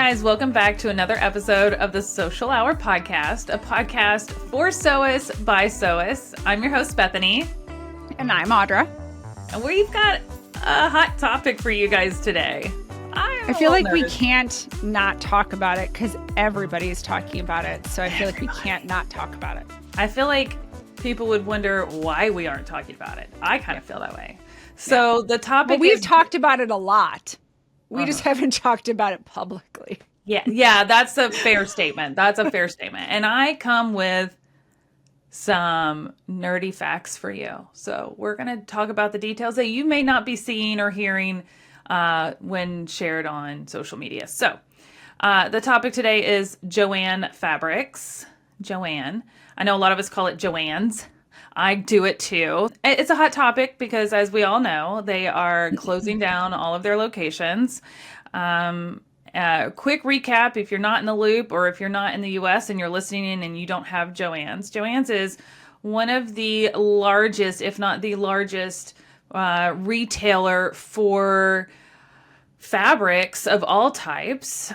guys, welcome back to another episode of the Social Hour podcast, a podcast for Sewists by Sewists. I'm your host, Bethany. And I'm Audra. And we've got a hot topic for you guys today. I feel like we can't not talk about it because everybody's talking about it. So I feel like we can't not talk about it. I feel like people would wonder why we aren't talking about it. I kind of feel that way. So the topic we've talked about it a lot. We just haven't talked about it publicly. Yeah, that's a fair statement. And I come with some nerdy facts for you. So we're going to talk about the details that you may not be seeing or hearing when shared on social media. So the topic today is JoAnn Fabrics. JoAnn. I know a lot of us call it JoAnn's. I do it too. It's a hot topic because, as we all know, they are closing down all of their locations. Quick recap, if you're not in the loop or if you're not in the US and you're listening in and you don't have JoAnn's. JoAnn's is one of the largest, if not the largest, retailer for fabrics of all types,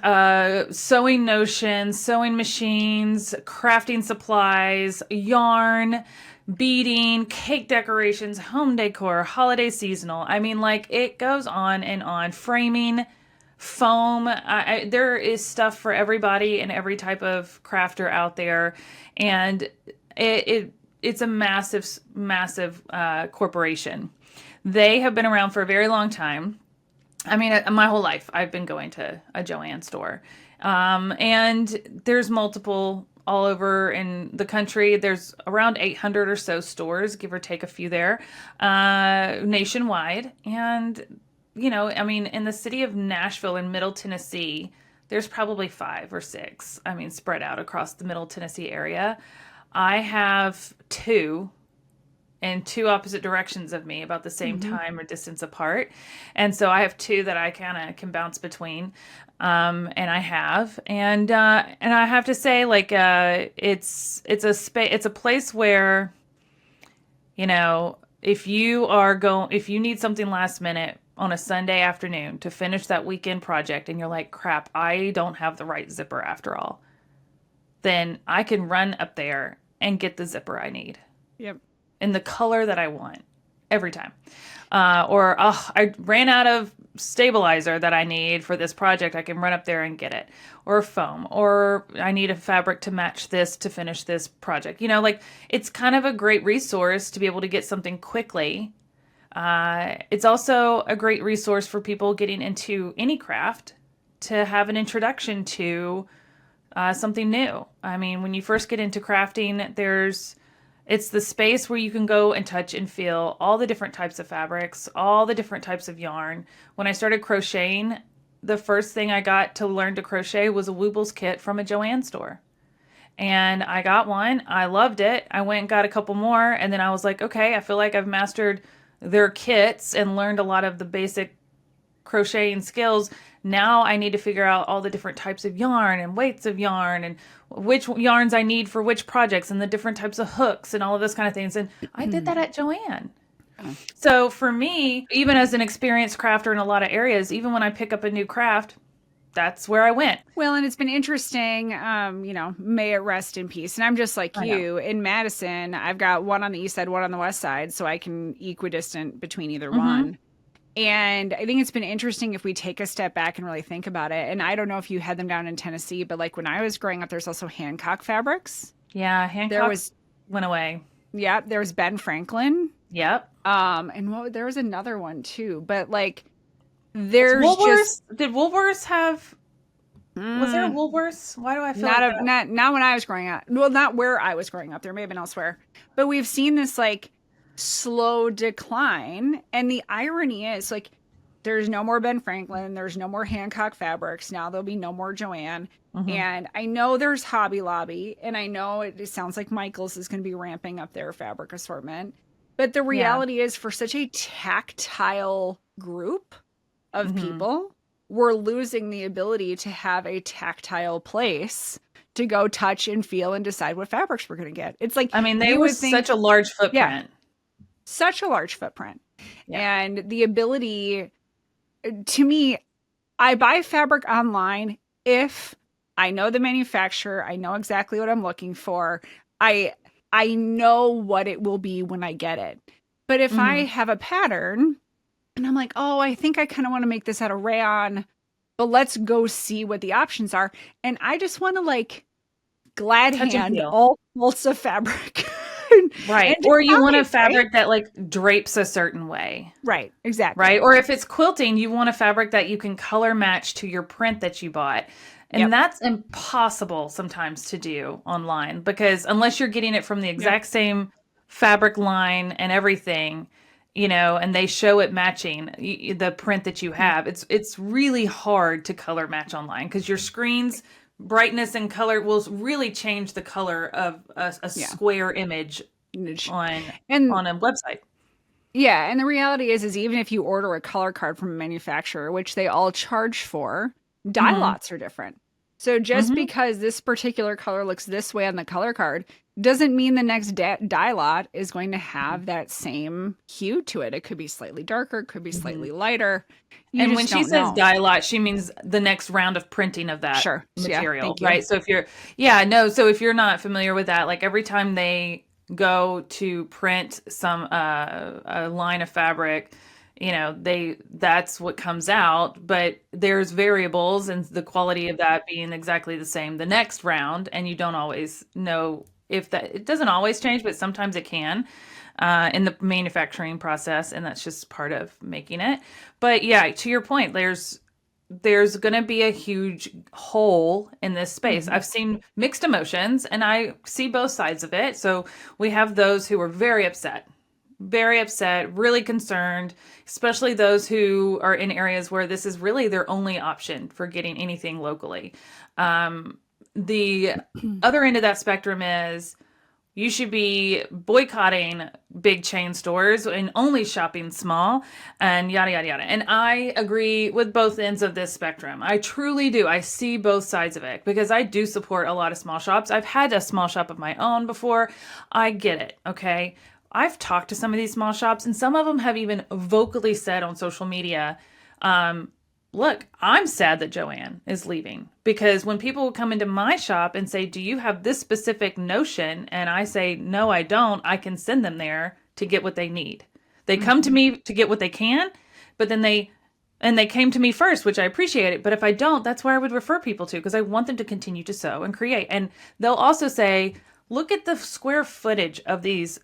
sewing notions, sewing machines, crafting supplies, yarn, beading, cake decorations, home decor, holiday seasonal. I mean, like, it goes on and on. Framing, foam. There is stuff for everybody and every type of crafter out there. And it's a massive corporation. They have been around for a very long time. I mean, my whole life, I've been going to a JoAnn store. And there's multiple all over in the country. There's around 800 or so stores, give or take a few there, nationwide. And, you know, I mean, in the city of Nashville in Middle Tennessee, there's probably 5 or 6, I mean, spread out across the Middle Tennessee area. I have 2 in 2 opposite directions of me, about the same time or distance apart. And so I have 2 that I kind of can bounce between. And I have, and I have to say, like, it's a place where, you know, if you need something last minute on a Sunday afternoon to finish that weekend project and you're like, crap, I don't have the right zipper after all, then I can run up there and get the zipper I need. Yep. In the color that I want every time. Or I ran out of stabilizer that I need for this project. I can run up there and get it. Or foam. Or I need a fabric to match this to finish this project. You know, like, it's kind of a great resource to be able to get something quickly. It's also a great resource for people getting into any craft to have an introduction to something new. I mean, when you first get into crafting, it's the space where you can go and touch and feel all the different types of fabrics, all the different types of yarn. When I started crocheting, the first thing I got to learn to crochet was a Woobles kit from a JoAnn store. And I got one. I loved it. I went and got a couple more. And then I was like, okay, I feel like I've mastered their kits and learned a lot of the basic crocheting skills. Now I need to figure out all the different types of yarn and weights of yarn and which yarns I need for which projects and the different types of hooks and all of those kind of things. And I did that at JoAnn. So for me, even as an experienced crafter in a lot of areas, even when I pick up a new craft, that's where I went. Well, and it's been interesting, you know, may it rest in peace. And I'm just like you. In Madison, I've got one on the east side, one on the west side, so I can equidistant between either one. And I think it's been interesting if we take a step back and really think about it. And I don't know if you had them down in Tennessee, but like when I was growing up, there's also Hancock Fabrics. Yeah, Hancock went away. Yeah, there was Ben Franklin. Yep. And there was another one too. But like, there's Did Woolworths have? Was there a Woolworths? Why do I feel not when I was growing up? Well, not where I was growing up. There may have been elsewhere. But we've seen this like slow decline, and the irony is, like, there's no more Ben Franklin, there's no more Hancock Fabrics, now there'll be no more JoAnn. And I know there's Hobby Lobby, and I know it sounds like Michaels is going to be ramping up their fabric assortment, but the reality is, for such a tactile group of people, we're losing the ability to have a tactile place to go touch and feel and decide what fabrics we're going to get. It's like, I mean, they was such a large footprint. Such a large footprint. And the ability, to me, I buy fabric online if I know the manufacturer, I know exactly what I'm looking for. I I know what it will be when I get it. But if I Hmm. have a pattern and I'm like, "Oh, I think I kind of want to make this out of rayon, but let's go see what the options are." And I just want to like glad Touch and hand feel. all bolts of fabric and, Right. and Or you decide, want a right? fabric that like drapes a certain way. Right, exactly. Right? Or if it's quilting, you want a fabric that you can color match to your print that you bought. And Yep. that's impossible sometimes to do online because unless you're getting it from the Yeah. exact same fabric line and everything, and they show it matching the print that you Mhm. have, it's really hard to color match online because your screen's brightness and color will really change the color of a Yeah. square image Niche. on And on a website. yeah, and the reality is even if you order a color card from a manufacturer, which they all charge for, dye Hmm. lots are different. So just Hmm. because this particular color looks this way on the color card doesn't mean the next dye lot is going to have that same hue to it. It could be slightly darker, could be Hmm. slightly lighter. You And when just she don't says know. dye lot, she means the next round of printing of that Sure. So yeah, material, thank you. right? So if you're, yeah, no, so if you're not familiar with that, like every time they go to print some a line of fabric, that's what comes out, but there's variables and the quality of that being exactly the same the next round, and you don't always know if that it doesn't always change, but sometimes it can in the manufacturing process, and that's just part of making it. But yeah, to your point, there's going to be a huge hole in this space. Hmm. I've seen mixed emotions and I see both sides of it. So we have those who are very upset, really concerned, especially those who are in areas where this is really their only option for getting anything locally. The other end of that spectrum is you should be boycotting big chain stores and only shopping small and yada, yada, yada. And I agree with both ends of this spectrum. I truly do. I see both sides of it because I do support a lot of small shops. I've had a small shop of my own before. I get it. Okay. I've talked to some of these small shops and some of them have even vocally said on social media, um, look, I'm sad that JoAnn is leaving because when people come into my shop and say, "Do you have this specific notion?" and I say, "No, I don't," I can send them there to get what they need. They come to Hmm. me to get what they can, but then they came to me first, which I appreciate it. But if I don't, that's where I would refer people to because I want them to continue to sew and create. And they'll also say, "Look at the square footage of these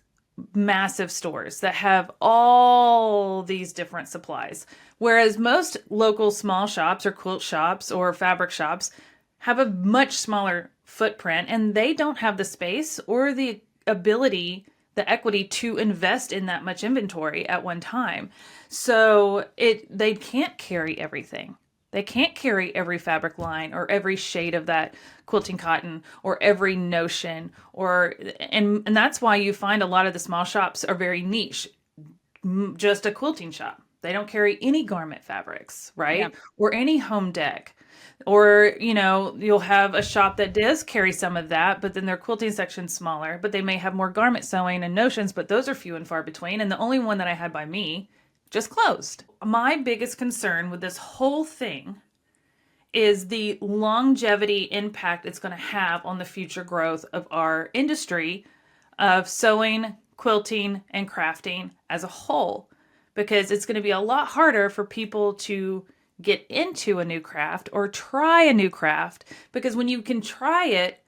massive stores that have all these different supplies. Whereas most local small shops or quilt shops or fabric shops have a much smaller footprint and they don't have the space or the ability, the equity to invest in that much inventory at one time. So they can't carry everything. They can't carry every fabric line or every shade of that quilting cotton or every notion and that's why you find a lot of the small shops are very niche, just a quilting shop. They don't carry any garment fabrics, Yeah. right? Or any home deck. Or, you'll have a shop that does carry some of that, but then their quilting section's smaller, but they may have more garment sewing and notions, but those are few and far between. And the only one that I had by me just closed. My biggest concern with this whole thing is the longevity impact it's going to have on the future growth of our industry of sewing, quilting, and crafting as a whole. Because it's going to be a lot harder for people to get into a new craft or try a new craft. Because when you can try it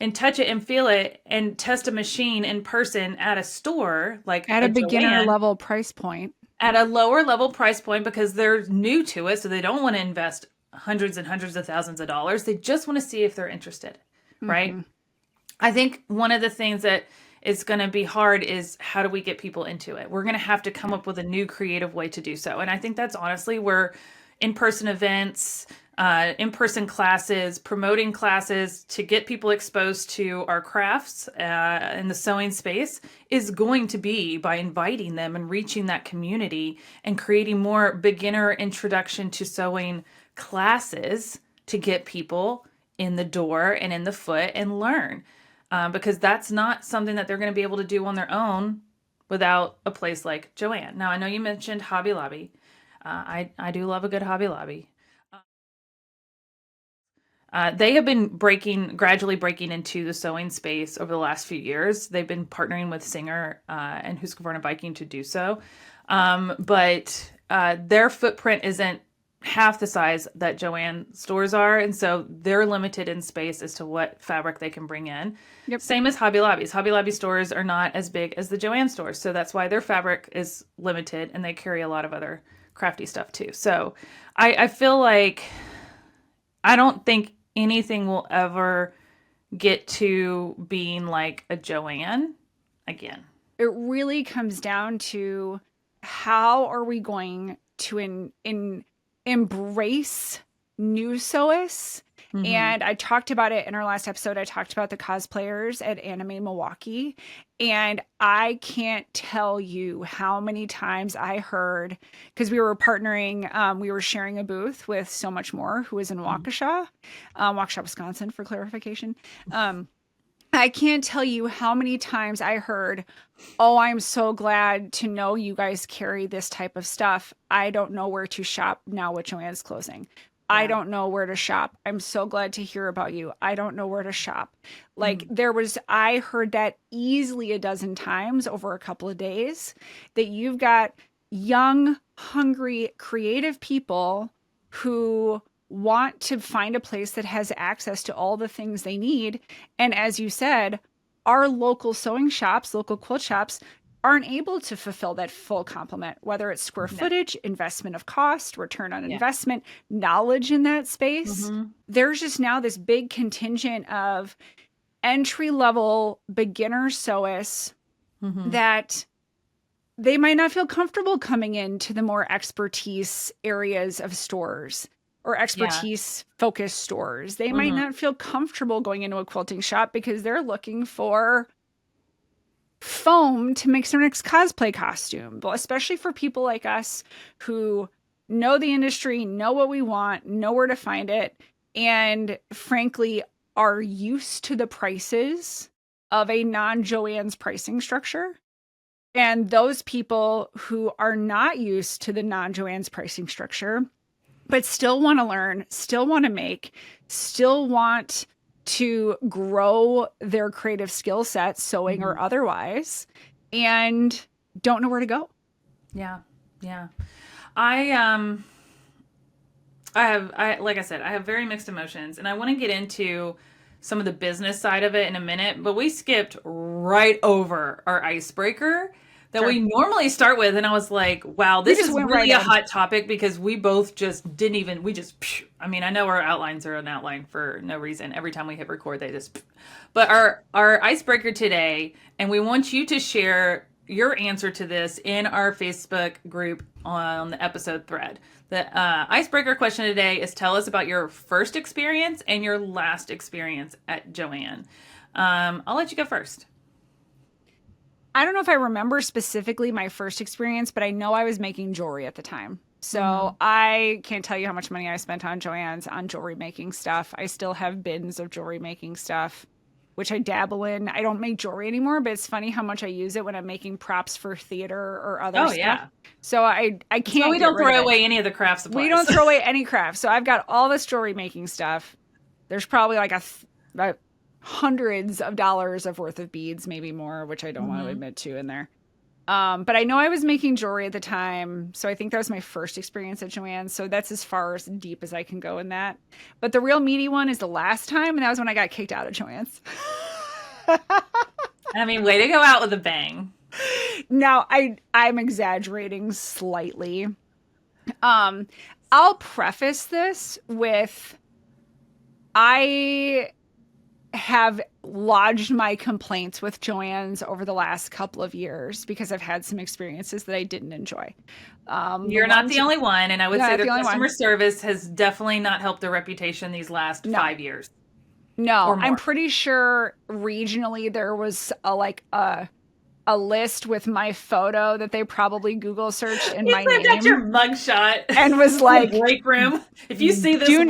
and touch it and feel it and test a machine in person at a store like At a a beginner JoAnn level price point. at a lower level price point because they're new to it, so they don't want to invest hundreds and hundreds of thousands of dollars. They just want to see if they're interested, right? Hmm. I think one of the things that is going to be hard is how do we get people into it? We're going to have to come Yeah. up with a new creative way to do so. And I think that's honestly where in person events, in person classes, promoting classes to get people exposed to our crafts in the sewing space is going to be by inviting them and reaching that community and creating more beginner introduction to sewing classes to get people in the door and in the foot and learn because that's not something that they're going to be able to do on their own without a place like JoAnn. Now, I know you mentioned Hobby Lobby. I do love a good Hobby Lobby. They have been gradually breaking into the sewing space over the last few years. They've been partnering with Singer and Husqvarna Viking to do so. But their footprint isn't half the size that JoAnn stores are. And so they're limited in space as to what fabric they can bring in. Yep. Same as Hobby Lobbies. Hobby Lobby stores are not as big as the JoAnn stores. So that's why their fabric is limited, and they carry a lot of other crafty stuff too. So I feel like I don't think anything will ever get to being like a JoAnn again. It really comes down to how are we going to embrace new sewists. Mm-hmm. And I talked about it in our last episode. I talked about the cosplayers at Anime Milwaukee. And I can't tell you how many times I heard, because we were partnering, we were sharing a booth with So Much More, who is in Waukesha, Waukesha, Wisconsin, for clarification. I can't tell you how many times I heard, oh, I'm so glad to know you guys carry this type of stuff. I don't know where to shop now with JoAnn's closing. Yeah. I don't know where to shop. I'm so glad to hear about you. I don't know where to shop. Like I heard that easily a dozen times over a couple of days, that you've got young, hungry, creative people who want to find a place that has access to all the things they need. And as you said, our local sewing shops, local quilt shops, aren't able to fulfill that full complement, whether it's square footage, investment of cost, return on investment, knowledge in that space. There's just now this big contingent of entry-level beginner sewists that they might not feel comfortable coming into the more expertise areas of stores or expertise focused stores. They might not feel comfortable going into a quilting shop because they're looking for foam to make their next cosplay costume. But especially for people like us who know the industry, know what we want, know where to find it, and frankly are used to the prices of a non-JoAnn's pricing structure. And those people who are not used to the non-JoAnn's pricing structure, but still want to learn, still want to make, still want to grow their creative skill set, sewing or otherwise, and don't know where to go. Yeah. I like I said, I have very mixed emotions, and I want to get into some of the business side of it in a minute, but we skipped right over our icebreaker that we normally start with. And I was like, wow, this is really a hot topic, because we both just I mean, I know our outlines are an outline for no reason. Every time we hit record, they just, but our icebreaker today, and we want you to share your answer to this in our Facebook group on the episode thread. The icebreaker question today is, tell us about your first experience and your last experience at JoAnn. I'll let you go first. I don't know if I remember specifically my first experience, but I know I was making jewelry at the time. So I can't tell you how much money I spent on JoAnn's on jewelry making stuff. I still have bins of jewelry making stuff, which I dabble in. I don't make jewelry anymore, but it's funny how much I use it when I'm making props for theater or other stuff. Yeah. So I can't. So we don't throw away any of the craft supplies. We don't throw away any craft. So I've got all this jewelry making stuff. There's probably like hundreds of dollars of worth of beads, maybe more, which I don't want to admit to in there. But I know I was making jewelry at the time, so I think that was my first experience at JoAnn. So that's as far as deep as I can go in that. But the real meaty one is the last time, and that was when I got kicked out of JoAnn's. I mean, way to go out with a bang. Now, I'm exaggerating slightly. I'll preface this with, I have lodged my complaints with JoAnn's over the last couple of years because I've had some experiences that I didn't enjoy. You're not the only one, and I would say their customer service has definitely not helped their reputation these last 5 years. No, I'm pretty sure regionally there was a list with my photo that they probably Google searced in my name. That's your mugshot and was like, break room. If you see this, do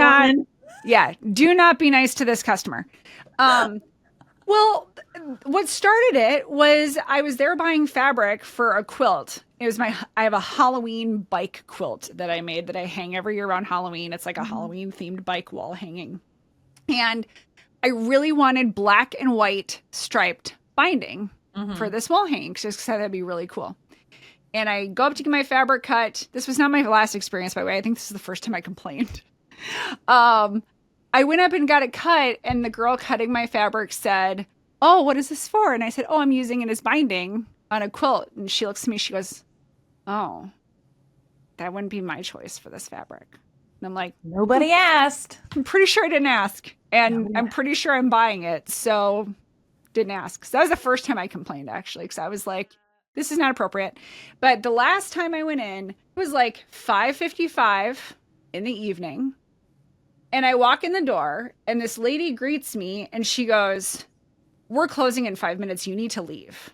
not be nice to this customer. Well, what started it was I was there buying fabric for a quilt. It was I have a Halloween bike quilt that I made that I hang every year around Halloween. It's like a Halloween themed bike wall hanging. And I really wanted black and white striped binding for Mm-hmm. this wall hanging just because that'd be really cool. And I go up to get my fabric cut. This was not my last experience, by the way. I think this is the first time I complained. Um, I went up and got it cut, and the girl cutting my fabric said, "Oh, what is this for?" And I said, "Oh, I'm using it as binding on a quilt." And she looks at me, she goes, "Oh, that wouldn't be my choice for this fabric." And I'm like, Nobody asked. I'm pretty sure I didn't ask. And Nobody I'm asked. pretty sure I'm buying it. So didn't ask. So that was the first time I complained, actually, because I was like, this is not appropriate. But the last time I went in, it was like 5:55 in the evening. And I walk in the door, and this lady greets me, and she goes, "We're closing in 5 minutes. You need to leave."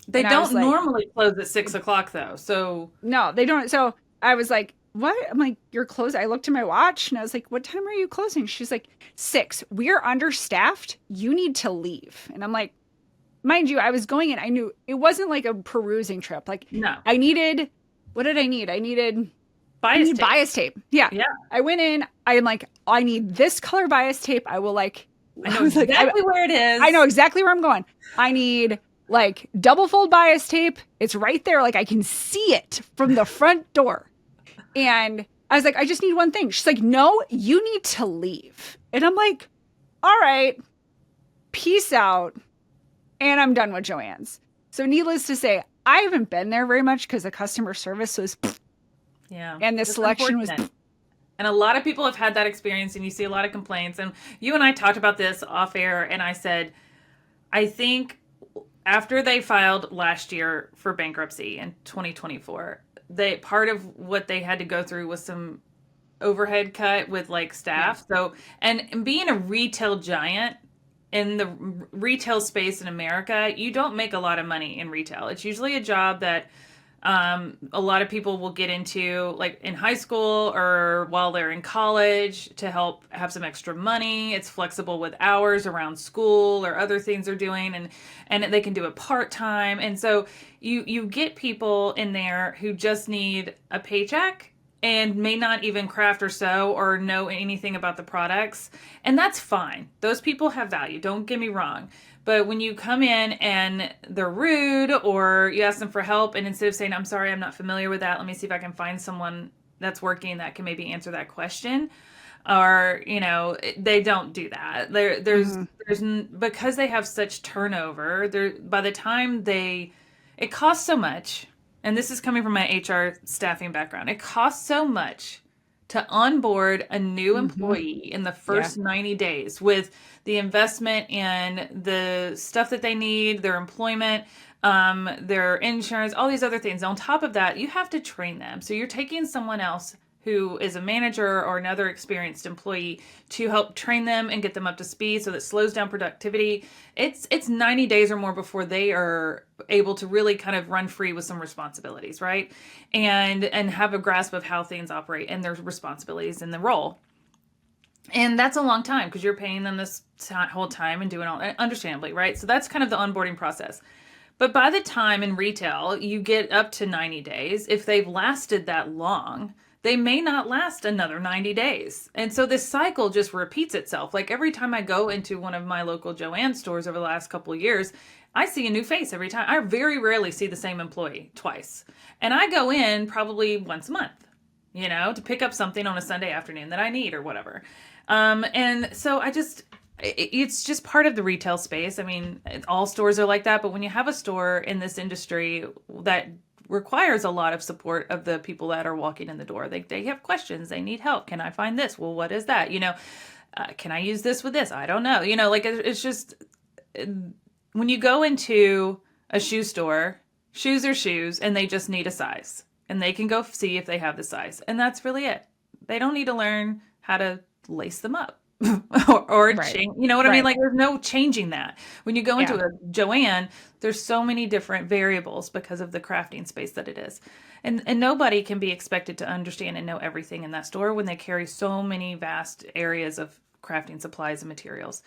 They And I was don't like, normally close at 6 o'clock though. So no, they don't. So I was like, what? I'm like, you're closed. I looked at my watch and I was like, what time are you closing? She's like, 6. We're understaffed. You need to leave. And I'm like, mind you, I was going in. I knew it wasn't like a perusing trip. Like no. I needed, what did I need? I Bias need tape. bias tape. Yeah. Yeah. I went in. I'm like, I need this color bias tape. I will like, I know exactly where it is. I know exactly where I'm going. I need like double fold bias tape. It's right there. Like I can see it from the front door. And I was like, I just need one thing. She's like, no, you need to leave. And I'm like, all right, peace out. And I'm done with JoAnn's. So needless to say, I haven't been there very much because the customer service was, Yeah. and the That's selection was, unfortunate. And a lot of people have had that experience, and you see a lot of complaints. And you and I talked about this off air, and I said, I think after they filed last year for bankruptcy in 2024, they part of what they had to go through was some overhead cut with like yeah, staff. So, and being a retail giant in the retail space in America, you don't make a lot of money in retail. It's usually a job that a lot of people will get into like in high school or while they're in college to help have some extra money. It's flexible with hours around school or other things they're doing, and they can do it part-time. And so you get people in there who just need a paycheck and may not even craft or sew or know anything about the products. And that's fine. Those people have value. Don't get me wrong. But when you come in and they're rude or you ask them for help, and instead of saying, I'm sorry, I'm not familiar with that, let me see if I can find someone that's working that can maybe answer that question. Or, they don't do that. There's because they have such turnover, by the time it costs so much, and this is coming from my HR staffing background, it costs so much to onboard a new mm-hmm, employee in the yeah, first 90 days with the investment in the stuff that they need, their employment, their insurance, all these other things. On top of that, you have to train them. So you're taking someone else who is a manager or another experienced employee to help train them and get them up to speed, so that slows down productivity. It's 90 days or more before they are able to really kind of run free with some responsibilities, right? And have a grasp of how things operate and their responsibilities in the role. And that's a long time because you're paying them this whole time and doing all, understandably, right? So that's kind of the onboarding process. But by the time in retail you get up to 90 days, if they've lasted that long, they may not last another 90 days. And so this cycle just repeats itself. Like every time I go into one of my local JoAnn stores over the last couple of years, I see a new face every time. I very rarely see the same employee twice. And I go in probably once a month, to pick up something on a Sunday afternoon that I need or whatever. And so it's just part of the retail space. I mean, all stores are like that, but when you have a store in this industry that requires a lot of support of the people that are walking in the door, they have questions, they need help. Can I find this? Well, what is that? Can I use this with this? I don't know. Like it's just when you go into a shoe store, shoes are shoes, and they just need a size, and they can go see if they have the size, and that's really it. They don't need to learn how to lace them up or right, change, you know what I mean? right, Like there's no changing that. When you go into yeah. a JoAnn, there's so many different variables because of the crafting space that it is. And nobody can be expected to understand and know everything in that store when they carry so many vast areas of crafting supplies and materials.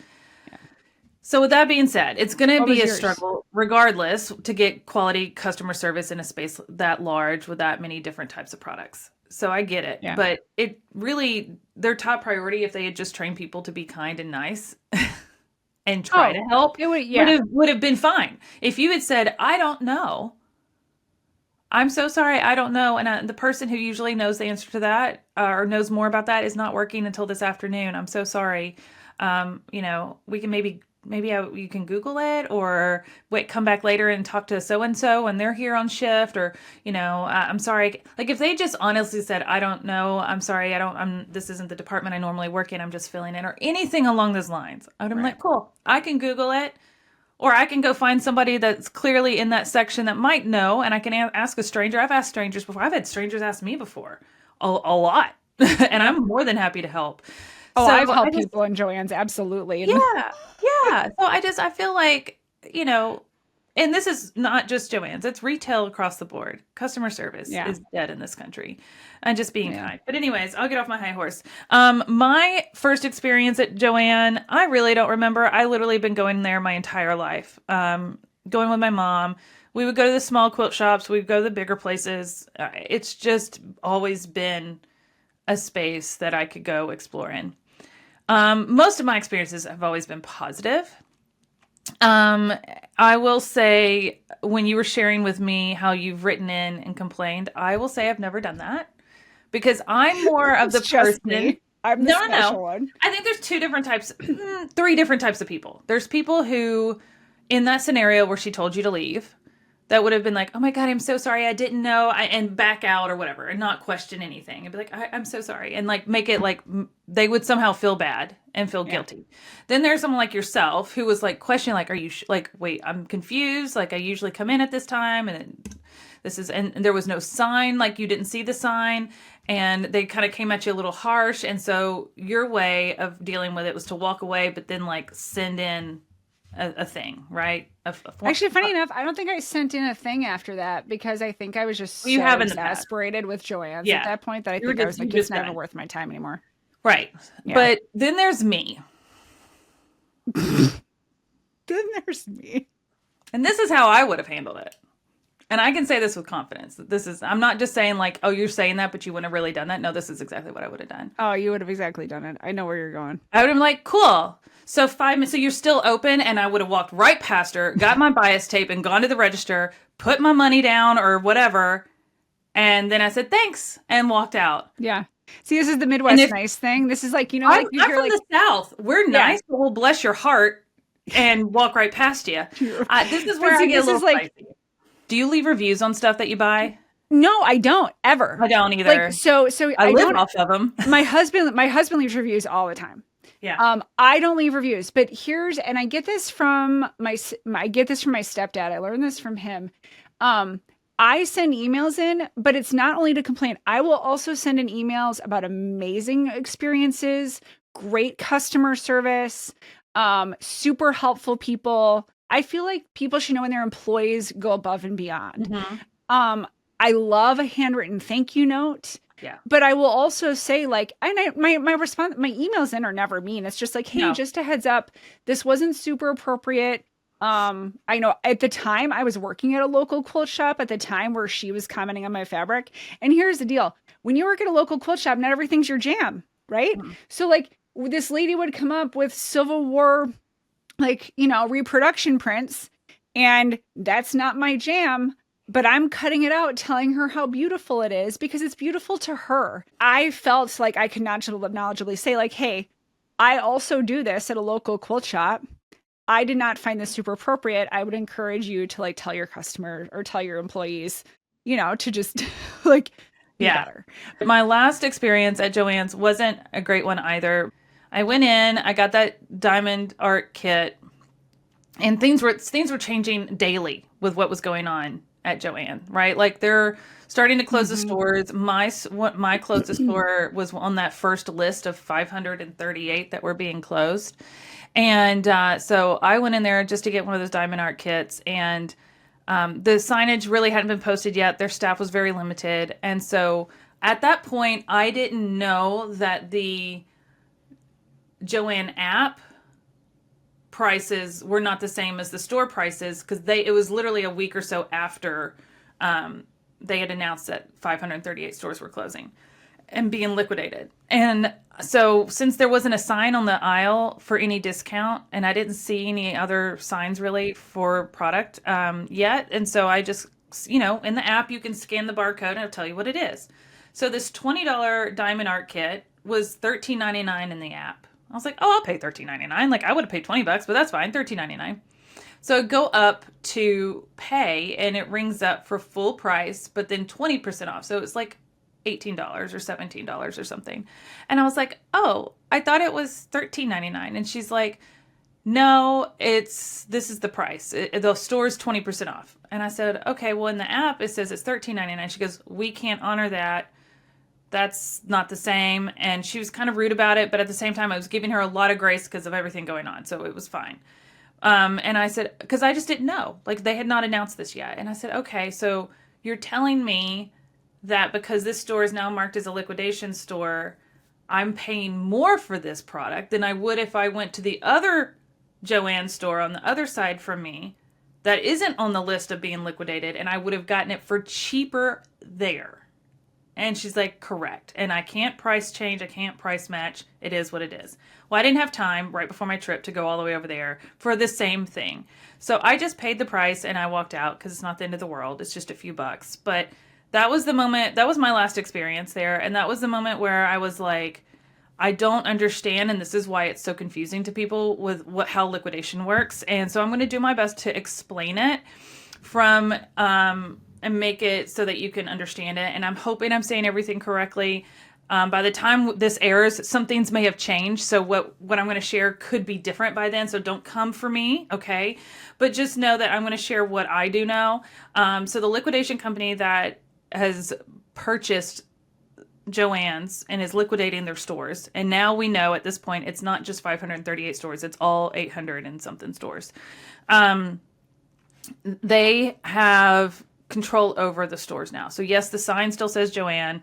So with that being said, it's going to What was be a yours? struggle regardless to get quality customer service in a space that large with that many different types of products. So I get it. Yeah. But it really, their top priority, if they had just trained people to be kind and nice and try to help, it would have been fine. If you had said, I don't know, I'm so sorry, I don't know. And the person who usually knows the answer to that or knows more about that is not working until this afternoon. I'm so sorry. We can you can Google it or wait, come back later and talk to so and so and they're here on shift or, I'm sorry. Like if they just honestly said, I don't know, I'm sorry, this isn't the department I normally work in, I'm just filling in or anything along those lines. I would have been like, cool, I can Google it. Or I can go find somebody that's clearly in that section that might know, and I can ask a stranger. I've asked strangers before. I've had strangers ask me before, a lot, and I'm more than happy to help. Oh, so I've helped people in JoAnn's, absolutely. Yeah. So I feel like, and this is not just JoAnn's, it's retail across the board. Customer service is dead in this country. And just being kind. But anyways, I'll get off my high horse. My first experience at JoAnn, I really don't remember. I literally been going there my entire life. Going with my mom. We would go to the small quilt shops. We'd go to the bigger places. It's just always been a space that I could go explore in. Most of my experiences have always been positive. I will say when you were sharing with me how you've written in and complained, I will say I've never done that because I'm more of the person. Me. I'm the special one. I think there's three different types of people. There's people who, in that scenario where she told you to leave, that would have been like, oh my God, I'm so sorry. I didn't know. And back out or whatever and not question anything and be like, I'm so sorry. And like make it like they would somehow feel bad and feel guilty. Then there's someone like yourself who was like questioning, like, are you wait, I'm confused. Like I usually come in at this time and and there was no sign, like you didn't see the sign and they kind of came at you a little harsh. And so your way of dealing with it was to walk away, but then like send in a thing, right? Actually, funny enough, I don't think I sent in a thing after that because I think I was just so exasperated with JoAnn's at that point that I think I was like, it's never worth my time anymore. Right. Yeah. But then there's me. Then there's me. And this is how I would have handled it. And I can say this with confidence. I'm not just saying like, oh, you're saying that, but you wouldn't have really done that. No, this is exactly what I would have done. Oh, you would have exactly done it. I know where you're going. I would have been like, cool. So 5 minutes, so you're still open, and I would have walked right past her, got my bias tape, and gone to the register, put my money down or whatever, and then I said thanks and walked out. Yeah. See, this is the Midwest nice thing. This is like, I'm from the South. We're nice, but we'll bless your heart and walk right past you. This is where I get a little spicy. Do you leave reviews on stuff that you buy? No, I don't ever. I don't either. Like, so I live off of them. My husband leaves reviews all the time. Yeah. I don't leave reviews, but and I get this from my stepdad. I learned this from him. I send emails in, but it's not only to complain. I will also send in emails about amazing experiences, great customer service, super helpful people. I feel like people should know when their employees go above and beyond. Mm-hmm. I love a handwritten thank you note. Yeah. But I will also say like, my emails in are never mean. It's just like, hey, just a heads up. This wasn't super appropriate. I know at the time I was working at a local quilt shop at the time where she was commenting on my fabric. And here's the deal. When you work at a local quilt shop, not everything's your jam, right? Mm-hmm. So like this lady would come up with Civil War, reproduction prints, and that's not my jam. But I'm cutting it out, telling her how beautiful it is because it's beautiful to her. I felt like I could knowledgeably say like, hey, I also do this at a local quilt shop. I did not find this super appropriate. I would encourage you to like tell your customer or tell your employees, to just like be better. My last experience at JoAnn's wasn't a great one either. I went in, I got that diamond art kit, and things were changing daily with what was going on at JoAnn, right? Like they're starting to close the stores. My closest store was on that first list of 538 that were being closed. And so I went in there just to get one of those diamond art kits, and the signage really hadn't been posted yet. Their staff was very limited. And so at that point, I didn't know that the JoAnn app prices were not the same as the store prices because it was literally a week or so after they had announced that 538 stores were closing and being liquidated. And so since there wasn't a sign on the aisle for any discount, and I didn't see any other signs really for product yet, and so I just, in the app you can scan the barcode and it'll tell you what it is. So this $20 diamond art kit was $13.99 in the app. I was like, oh, I'll pay $13.99. Like, I would have paid $20, but that's fine, $13.99. So I go up to pay and it rings up for full price, but then 20% off. So it's like $18 or $17 or something. And I was like, oh, I thought it was $13.99. And she's like, no, this is the price. The store's 20% off. And I said, okay, well, in the app, it says it's $13.99. She goes, we can't honor that. That's not the same. And she was kind of rude about it. But at the same time, I was giving her a lot of grace because of everything going on. So it was fine. And I said, because I just didn't know. Like, they had not announced this yet. And I said, okay, so you're telling me that because this store is now marked as a liquidation store, I'm paying more for this product than I would if I went to the other JoAnn store on the other side from me that isn't on the list of being liquidated, and I would have gotten it for cheaper there. And she's like, correct. And I can't price change. I can't price match. It is what it is. Well, I didn't have time right before my trip to go all the way over there for the same thing. So I just paid the price and I walked out because it's not the end of the world. It's just a few bucks. But that was the moment. That was my last experience there. And that was the moment where I was like, I don't understand. And this is why it's so confusing to people with how liquidation works. And so I'm going to do my best to explain it from, and make it so that you can understand it. And I'm hoping I'm saying everything correctly. By the time this airs, some things may have changed. So what I'm going to share could be different by then. So don't come for me, okay? But just know that I'm going to share what I do know. So the liquidation company that has purchased JoAnn's and is liquidating their stores. And now we know at this point, it's not just 538 stores. It's all 800 and something stores. They have control over the stores now. So yes, the sign still says JoAnn.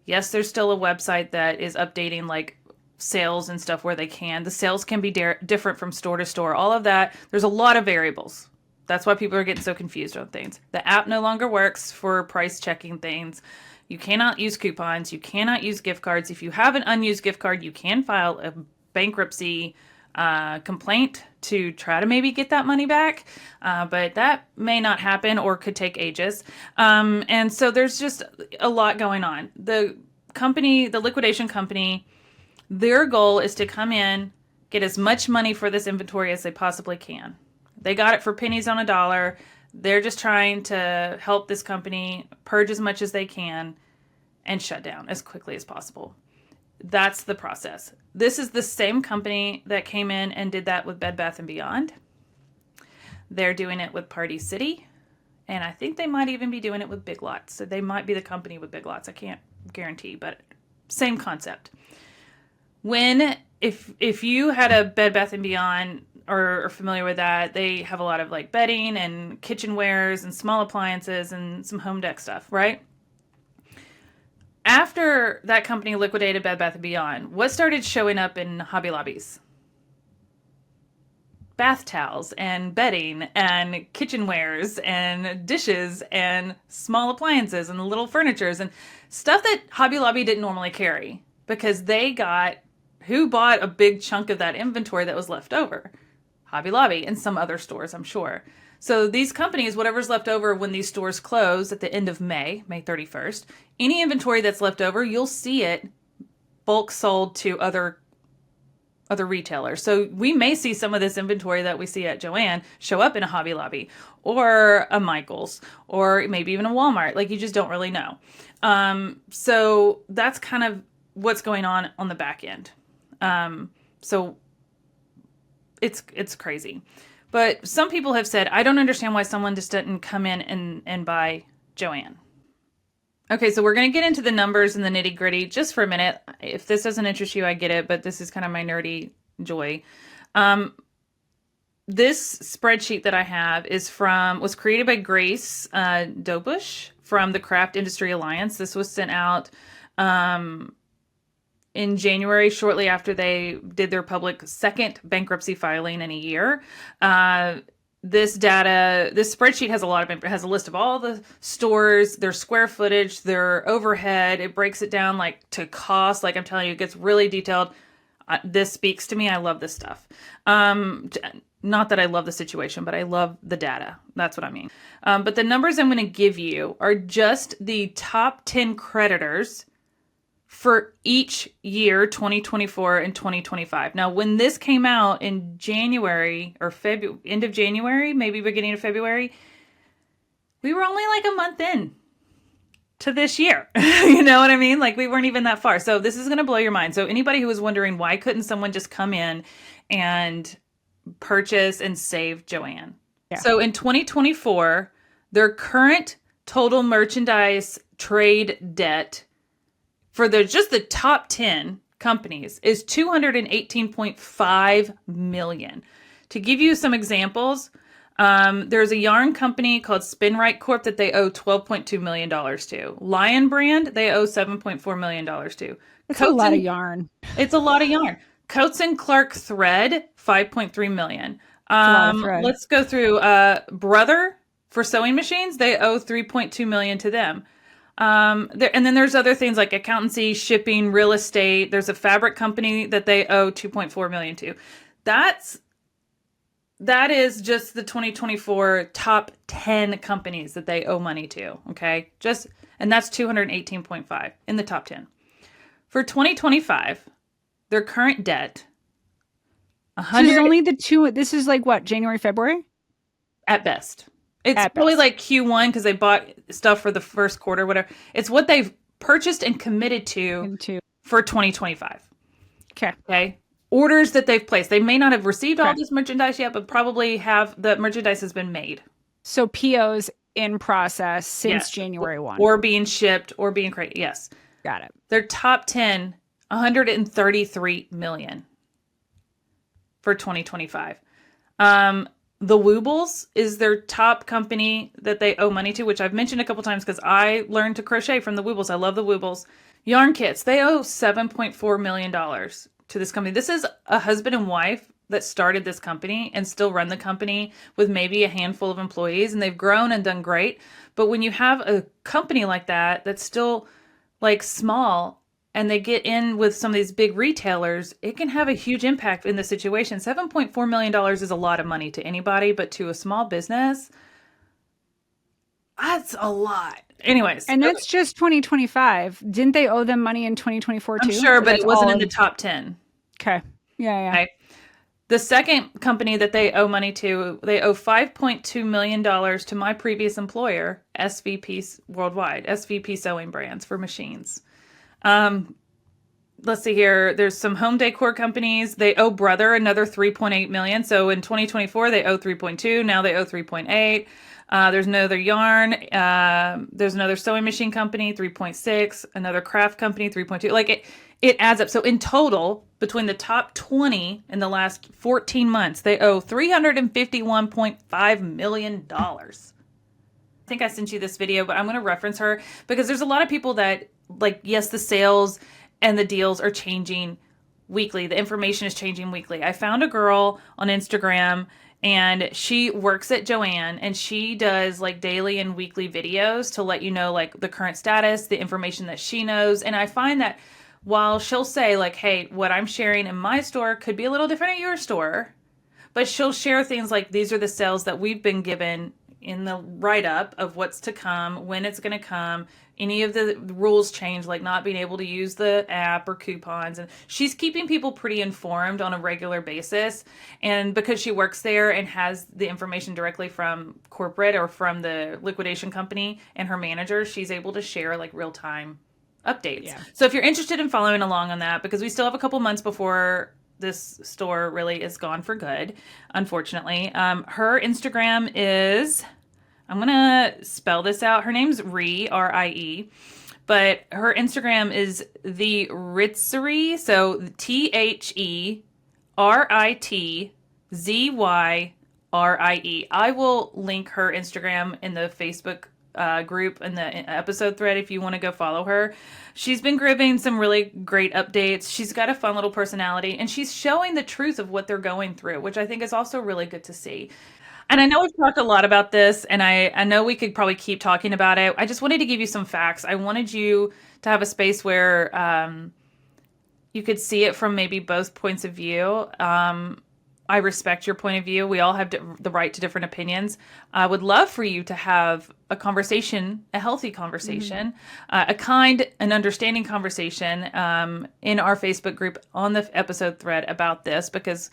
Yes, there's still a website that is updating like sales and stuff where they can. The sales can be different from store to store. All of that. There's a lot of variables. That's why people are getting so confused on things. The app no longer works for price checking things. You cannot use coupons. You cannot use gift cards. If you have an unused gift card, you can file a bankruptcy complaint to try to maybe get that money back. But that may not happen or could take ages. And so there's just a lot going on. The liquidation company, their goal is to come in, get as much money for this inventory as they possibly can. They got it for pennies on a dollar. They're just trying to help this company purge as much as they can and shut down as quickly as possible. That's the process. This is the same company that came in and did that with Bed Bath & Beyond. They're doing it with Party City. And I think they might even be doing it with Big Lots. So they might be the company with Big Lots. I can't guarantee, but same concept. If you had a Bed Bath & Beyond or are familiar with that, they have a lot of like bedding and kitchenwares and small appliances and some home deck stuff, right? After that company liquidated Bed Bath & Beyond, what started showing up in Hobby Lobbies? Bath towels and bedding and kitchenwares and dishes and small appliances and little furnitures and stuff that Hobby Lobby didn't normally carry because who bought a big chunk of that inventory that was left over? Hobby Lobby and some other stores, I'm sure. So these companies, whatever's left over when these stores close at the end of May 31st, any inventory that's left over, you'll see it bulk sold to other retailers. So we may see some of this inventory that we see at JoAnn show up in a Hobby Lobby or a Michael's or maybe even a Walmart. Like, you just don't really know. So that's kind of what's going on the back end. So it's crazy. But some people have said, I don't understand why someone just didn't come in and buy JoAnn. Okay, so we're going to get into the numbers and the nitty gritty just for a minute. If this doesn't interest you, I get it, but this is kind of my nerdy joy. This spreadsheet that I have was created by Grace Dobush from the Craft Industry Alliance. This was sent out in January, shortly after they did their public second bankruptcy filing in a year. this data, this spreadsheet has has a list of all the stores, their square footage, their overhead. It breaks it down like to cost. Like I'm telling you, it gets really detailed. This speaks to me. I love this stuff. Not that I love the situation, but I love the data. That's what I mean. But the numbers I'm going to give you are just the top 10 creditors for each year, 2024 and 2025. Now, when this came out in January or February, end of January, maybe beginning of February, we were only like a month in to this year. You know what I mean? Like we weren't even that far. So this is going to blow your mind. So anybody who was wondering why couldn't someone just come in and purchase and save JoAnn? Yeah. So in 2024, their current total merchandise trade debt for just the top 10 companies is $218.5 million. To give you some examples, there's a yarn company called Spinrite Corp that they owe $12.2 million to. Lion Brand, they owe $7.4 million to. It's a lot of yarn. It's a lot of yarn. Coats and Clark Thread, $5.3 million. Let's go through Brother for sewing machines. They owe $3.2 million to them. And then there's other things like accountancy, shipping, real estate. There's a fabric company that they owe $2.4 million to. That is just the 2024 top 10 companies that they owe money to. Okay. And that's 218.5 in the top 10. For 2025, their current debt, so there's only the two. This is like what, January, February? At best. It's probably like Q1 because they bought stuff for the first quarter, whatever. It's what they've purchased and committed to for 2025. Okay. Orders that they've placed. They may not have received all this merchandise yet, but probably the merchandise has been made. So POs in process since January 1. Or being shipped or being created. Yes. Got it. Their top 10, $133 million for 2025. The Woobles is their top company that they owe money to, which I've mentioned a couple times because I learned to crochet from the Woobles. I love the Woobles. Yarn Kits, they owe $7.4 million to this company. This is a husband and wife that started this company and still run the company with maybe a handful of employees, and they've grown and done great. But when you have a company like that that's still like small, and they get in with some of these big retailers, it can have a huge impact in the situation. $7.4 million is a lot of money to anybody, but to a small business, that's a lot. Anyways. And that's just 2025. Didn't they owe them money in 2024 too? I'm sure, but it wasn't in the top 10. Okay. Yeah. Okay. The second company that they owe money to, they owe $5.2 million to my previous employer, SVP Worldwide, SVP Sewing Brands for machines. Let's see here. There's some home decor companies. They owe Brother another $3.8 million. So in 2024, they owe 3.2. Now they owe 3.8. There's another yarn. There's another sewing machine company, 3.6. Another craft company, 3.2. Like it adds up. So in total, between the top 20 in the last 14 months, they owe $351.5 million. I think I sent you this video, but I'm going to reference her because there's a lot of people that like, yes, the sales and the deals are changing weekly. The information is changing weekly. I found a girl on Instagram and she works at JoAnn and she does like daily and weekly videos to let you know like the current status, the information that she knows. And I find that while she'll say like, hey, what I'm sharing in my store could be a little different at your store, but she'll share things like these are the sales that we've been given in the write-up of what's to come, when it's going to come, any of the rules change, like not being able to use the app or coupons. And she's keeping people pretty informed on a regular basis. And because she works there and has the information directly from corporate or from the liquidation company and her manager, she's able to share like real-time updates. Yeah. So if you're interested in following along on that, because we still have a couple months before this store really is gone for good, unfortunately. Her Instagram is, I'm going to spell this out. Her name's Rie, R-I-E, but her Instagram is the Ritzery. So TheRitzYrie. I will link her Instagram in the Facebook group in the episode thread if you want to go follow her. She's been giving some really great updates. She's got a fun little personality, and she's showing the truth of what they're going through, which I think is also really good to see. And I know we've talked a lot about this, and I know we could probably keep talking about it. I just wanted to give you some facts. I wanted you to have a space where you could see it from maybe both points of view. I respect your point of view. We all have the right to different opinions. I would love for you to have a conversation, a healthy conversation, a kind and understanding conversation in our Facebook group on the episode thread about this, because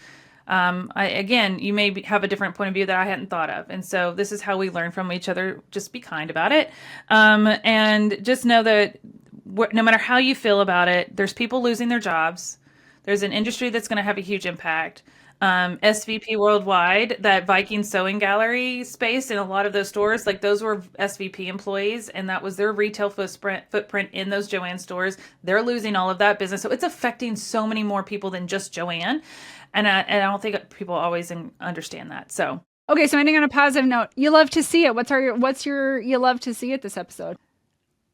again, you may have a different point of view that I hadn't thought of. And so this is how we learn from each other. Just be kind about it. And just know that no matter how you feel about it, there's people losing their jobs. There's an industry that's going to have a huge impact. SVP Worldwide, that Viking sewing gallery space in a lot of those stores, like those were SVP employees, and that was their retail footprint in those JoAnn stores. They're losing all of that business. So it's affecting so many more people than just JoAnn. And I don't think people always understand that. So okay, so ending on a positive note, you love to see it. What's your you love to see it this episode?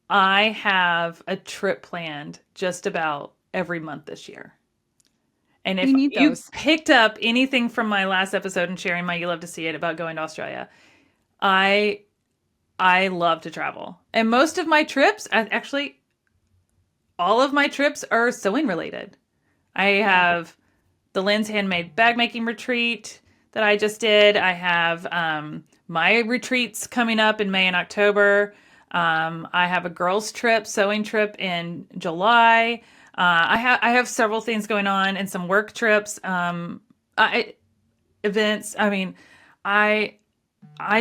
I have a trip planned just about every month this year. And if you picked up anything from my last episode and sharing my You Love to See It about going to Australia, I love to travel. And most of my trips, actually, all of my trips are sewing related. I have the Lynn's Handmade Bag Making Retreat that I just did. I have my retreats coming up in May and October. I have a girls' trip, sewing trip in July. I have several things going on and some work trips, events. I mean, I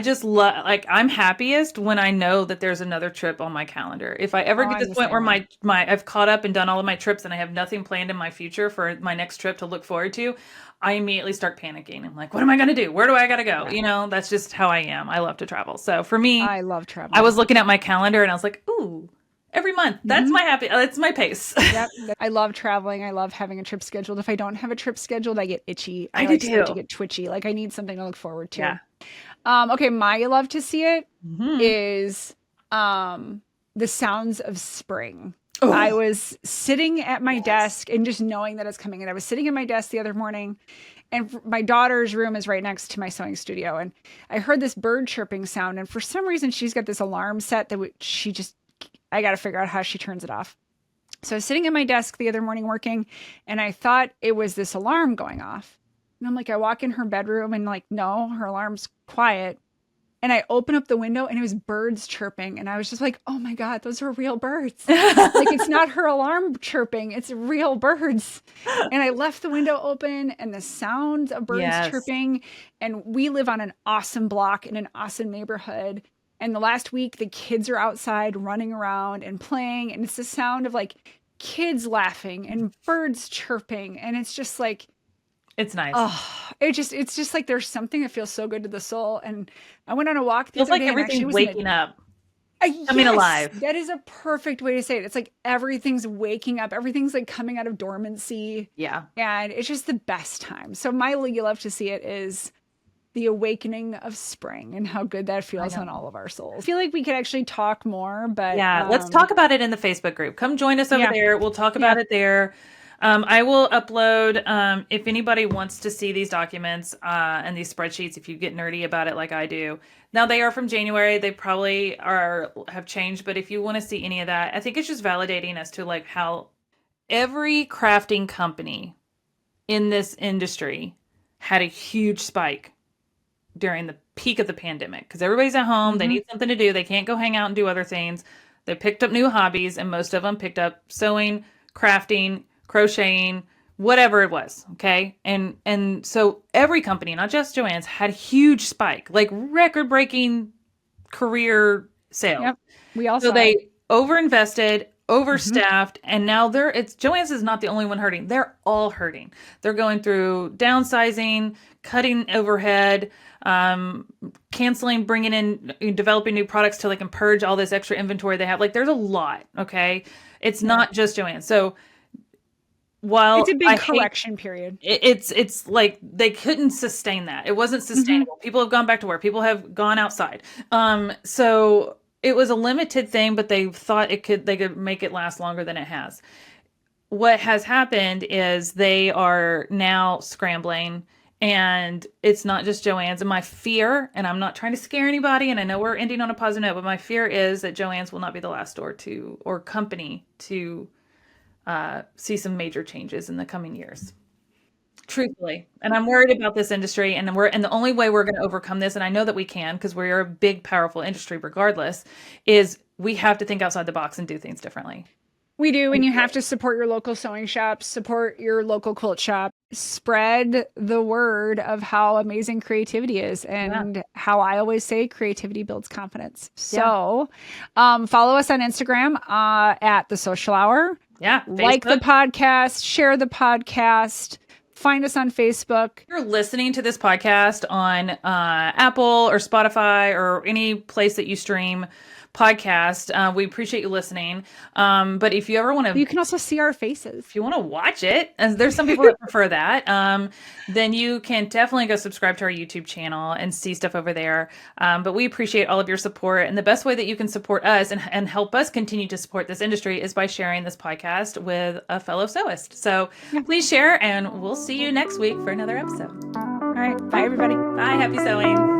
just love, like, I'm happiest when I know that there's another trip on my calendar. If I ever get to the point where my I've caught up and done all of my trips and I have nothing planned in my future for my next trip to look forward to, I immediately start panicking. I'm like, what am I going to do? Where do I got to go? Yeah. You know, that's just how I am. I love to travel. So for me, I love traveling. I was looking at my calendar and I was like, ooh, every month. That's that's my pace. Yep. I love traveling. I love having a trip scheduled. If I don't have a trip scheduled, I get itchy. I do too. To get twitchy. Like I need something to look forward to. Yeah. Okay, my you love to see it is the sounds of spring. Oh. I was sitting at my desk and just knowing that it's coming. And I was sitting at my desk the other morning, and my daughter's room is right next to my sewing studio. And I heard this bird chirping sound. And for some reason, she's got this alarm set that I got to figure out how she turns it off. So I was sitting at my desk the other morning working, and I thought it was this alarm going off. And I'm like, I walk in her bedroom and like, no, her alarm's quiet. And I open up the window and it was birds chirping. And I was just like, oh my God, those are real birds. Like, it's not her alarm chirping, it's real birds. And I left the window open and the sound of birds chirping. And we live on an awesome block in an awesome neighborhood. And the last week, the kids are outside running around and playing. And it's the sound of like kids laughing and birds chirping. And it's just like, it's nice. Oh, it's just like there's something that feels so good to the soul. And I went on a walk the other like day. Everything's waking up. Coming alive. That is a perfect way to say it. It's like everything's waking up. Everything's like coming out of dormancy. Yeah. And it's just the best time. So my you love to see it is the awakening of spring and how good that feels on all of our souls. I feel like we could actually talk more, but yeah, let's talk about it in the Facebook group. Come join us over there. We'll talk about it there. I will upload, if anybody wants to see these documents and these spreadsheets, if you get nerdy about it like I do. Now, they are from January. They probably have changed, but if you want to see any of that, I think it's just validating as to like how every crafting company in this industry had a huge spike during the peak of the pandemic because everybody's at home. They need something to do. They can't go hang out and do other things. They picked up new hobbies, and most of them picked up sewing, crafting, crocheting, whatever it was. Okay. And so every company, not just JoAnn's, had a huge spike, like record breaking career sales. Yep. We all so they overinvested, overstaffed, and now JoAnn's is not the only one hurting. They're all hurting. They're going through downsizing, cutting overhead, canceling, bringing in, developing new products till they can purge all this extra inventory they have. Like there's a lot. Okay. It's not just JoAnn. So while it's a big correction period, it's like they couldn't sustain that. It wasn't sustainable. People have gone back to work. People have gone outside. So it was a limited thing, but they thought they could make it last longer than it has. What has happened is they are now scrambling, and it's not just JoAnn's. And my fear, and I'm not trying to scare anybody, and I know we're ending on a positive note, but my fear is that JoAnn's will not be the last store or company to see some major changes in the coming years. Truthfully. And I'm worried about this industry, and the only way we're going to overcome this, and I know that we can because we're a big, powerful industry regardless, is we have to think outside the box and do things differently. We do, and you have to support your local sewing shop, support your local quilt shop, spread the word of how amazing creativity is, and how I always say creativity builds confidence. So follow us on Instagram at the Sewcial Hour. Yeah. Like the podcast, share the podcast. Find us on Facebook. If you're listening to this podcast on Apple or Spotify or any place that you stream podcast, we appreciate you listening. But if you ever want to, you can also see our faces. If you want to watch it, as there's some people that prefer that, then you can definitely go subscribe to our YouTube channel and see stuff over there. But we appreciate all of your support. And the best way that you can support us and help us continue to support this industry is by sharing this podcast with a fellow sewist. So please share, and we'll see you next week for another episode. All right. Bye, everybody. Bye. Happy sewing.